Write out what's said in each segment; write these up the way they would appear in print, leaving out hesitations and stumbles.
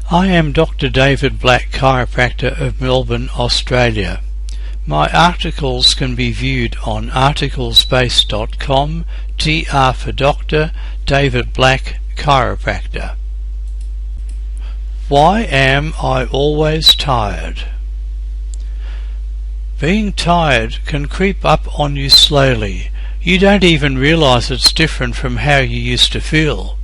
I am Dr. David Black, Chiropractor of Melbourne, Australia. My articles can be viewed on articlesbase.com, DR for Dr. David Black, Chiropractor. Why am I always tired? Being tired can creep up on you slowly. You don't even realize it's different from how you used to feel.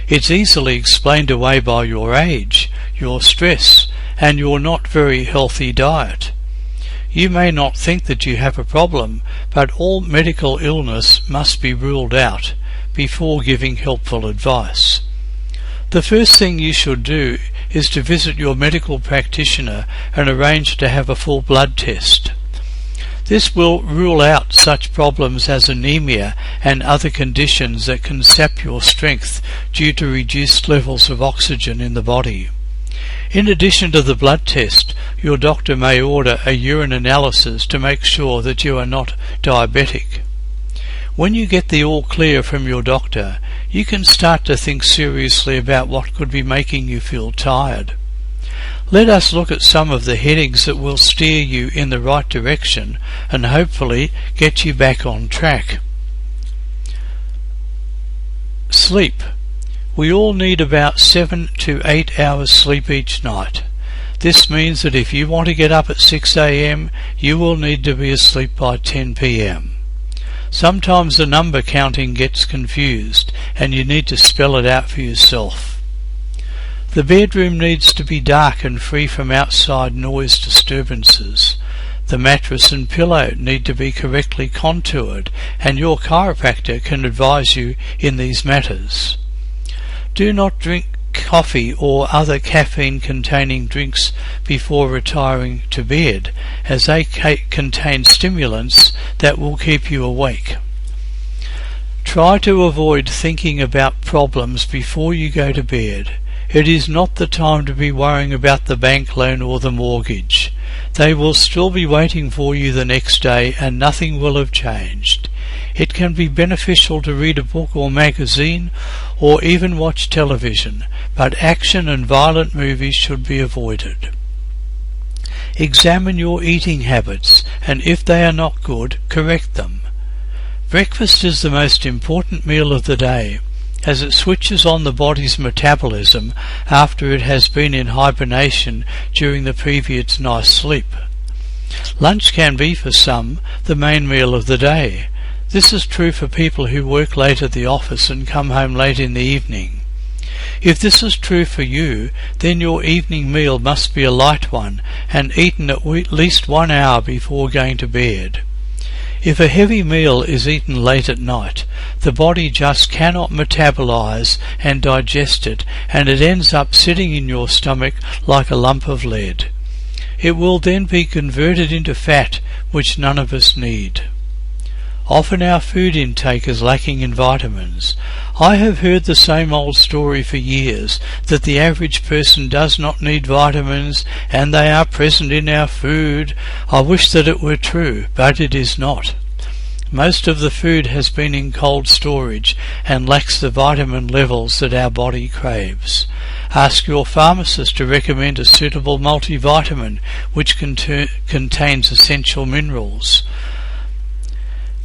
It's easily explained away by your age, your stress, and your not very healthy diet. You may not think that you have a problem, but all medical illness must be ruled out before giving helpful advice. The first thing you should do is to visit your medical practitioner and arrange to have a full blood test. This will rule out such problems as anemia and other conditions that can sap your strength due to reduced levels of oxygen in the body. In addition to the blood test, your doctor may order a urine analysis to make sure that you are not diabetic. When you get the all clear from your doctor, you can start to think seriously about what could be making you feel tired. Let us look at some of the headings that will steer you in the right direction and hopefully get you back on track. Sleep. We all need about 7 to 8 hours sleep each night. This means that if you want to get up at 6 a.m., you will need to be asleep by 10 p.m. Sometimes the number counting gets confused and you need to spell it out for yourself. The bedroom needs to be dark and free from outside noise disturbances. The mattress and pillow need to be correctly contoured, and your chiropractor can advise you in these matters. Do not drink coffee or other caffeine-containing drinks before retiring to bed, as they contain stimulants that will keep you awake. Try to avoid thinking about problems before you go to bed. It is not the time to be worrying about the bank loan or the mortgage. They will still be waiting for you the next day and nothing will have changed. It can be beneficial to read a book or magazine or even watch television, but action and violent movies should be avoided. Examine your eating habits, and if they are not good, correct them. Breakfast is the most important meal of the day, as it switches on the body's metabolism after it has been in hibernation during the previous night's sleep. Lunch can be, for some, the main meal of the day. This is true for people who work late at the office and come home late in the evening. If this is true for you, then your evening meal must be a light one and eaten at least 1 hour before going to bed. If a heavy meal is eaten late at night, the body just cannot metabolize and digest it, and it ends up sitting in your stomach like a lump of lead. It will then be converted into fat, which none of us need. Often our food intake is lacking in vitamins. I have heard the same old story for years, that the average person does not need vitamins and they are present in our food. I wish that it were true, but it is not. Most of the food has been in cold storage and lacks the vitamin levels that our body craves. Ask your pharmacist to recommend a suitable multivitamin which contains essential minerals.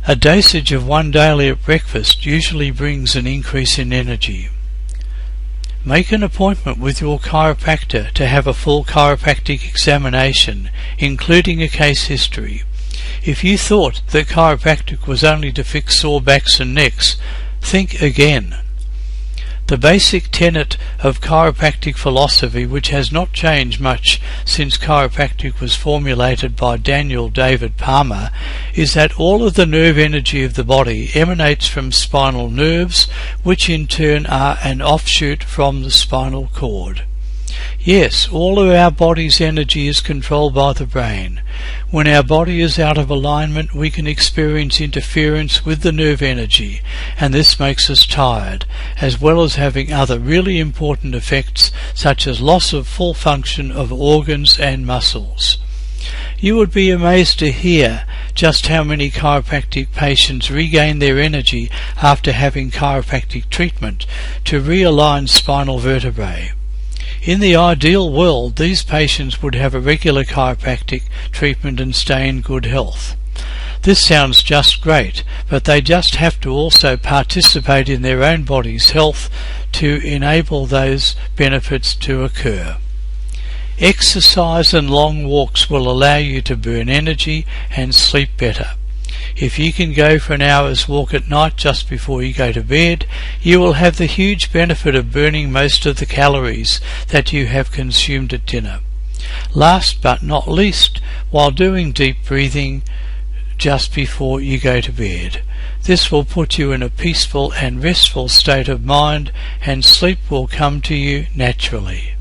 A dosage of 1 daily at breakfast usually brings an increase in energy. Make an appointment with your chiropractor to have a full chiropractic examination, including a case history. If you thought that chiropractic was only to fix sore backs and necks, think again. The basic tenet of chiropractic philosophy, which has not changed much since chiropractic was formulated by Daniel David Palmer, is that all of the nerve energy of the body emanates from spinal nerves, which in turn are an offshoot from the spinal cord. Yes, all of our body's energy is controlled by the brain. When our body is out of alignment, we can experience interference with the nerve energy, and this makes us tired, as well as having other really important effects such as loss of full function of organs and muscles. You would be amazed to hear just how many chiropractic patients regain their energy after having chiropractic treatment to realign spinal vertebrae. In the ideal world, these patients would have a regular chiropractic treatment and stay in good health. This sounds just great, but they just have to also participate in their own body's health to enable those benefits to occur. Exercise and long walks will allow you to burn energy and sleep better. If you can go for an hour's walk at night just before you go to bed, you will have the huge benefit of burning most of the calories that you have consumed at dinner. Last but not least, while doing deep breathing just before you go to bed. This will put you in a peaceful and restful state of mind, and sleep will come to you naturally.